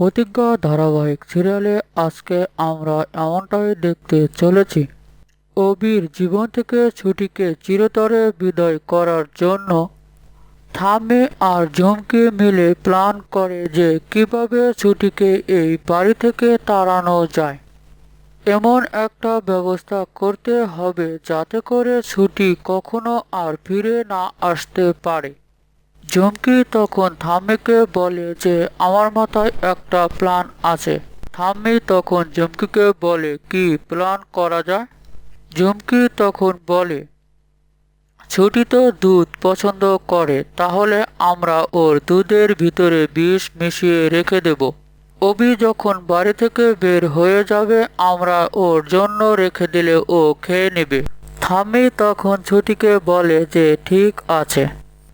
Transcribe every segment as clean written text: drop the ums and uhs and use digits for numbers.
প্রতিজ্ঞা ধারাবাহিক সিরিয়ালে আজকে আমরা এমনটাই দেখতে চলেছি। অবির জীবন থেকে ছুটিকে চিরতরে বিদায় করার জন্য থামে আর ঝুমকি মিলে প্ল্যান করে যে কিভাবে ছুটিকে এই বাড়ি থেকে তাড়ানো যায়। এমন একটা ব্যবস্থা করতে হবে যাতে করে ছুটি কখনো আর ফিরে না আসতে পারে। ঝুমকি তখন থাম্মিকে বলে যে আমার মাথায় একটা প্ল্যান আছে। থাম্মি তখন ঝুমকিকে বলে কি প্ল্যান করা যায়। ঝুমকি তখন বলে ছুটি তো দুধ পছন্দ করে, তাহলে আমরা ওর দুধের ভিতরে বিষ মিশিয়ে রেখে দেব। অবি যখন বাড়ি থেকে বের হয়ে যাবে আমরা ওর জন্য রেখে দিলে ও খেয়ে নেবে। থাম্মি তখন ছুটিকে বলে যে ঠিক আছে।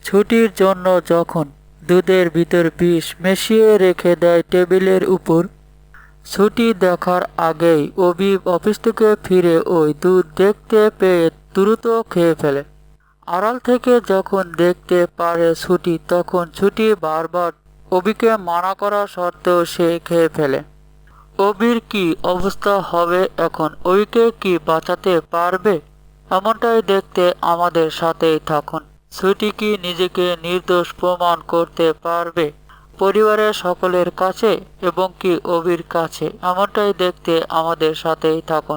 ছুটির জন্য যখন দুধের ভিতর বিষ মিশিয়ে রেখে দেয় টেবিলের উপর, ছুটি দেখার আগেই অবি অফিস থেকে ফিরে ওই দুধ দেখতে পেয়ে দ্রুত খেয়ে ফেলে। আড়াল থেকে যখন দেখতে পারে ছুটি, তখন ছুটি বারবার অবিকে মানা করা সত্ত্বেও সে খেয়ে ফেলে। অবির কি অবস্থা হবে এখন? অবিকে কি বাঁচাতে পারবে? এমনটাই দেখতে আমাদের সাথেই থাকুন। ছুটি কি নিজেকে নির্দোষ প্রমাণ করতে পারবে পরিবারের সকলের কাছে এবং কি অবির কাছে? এমনটাই দেখতে আমাদের সাথেই থাকুন।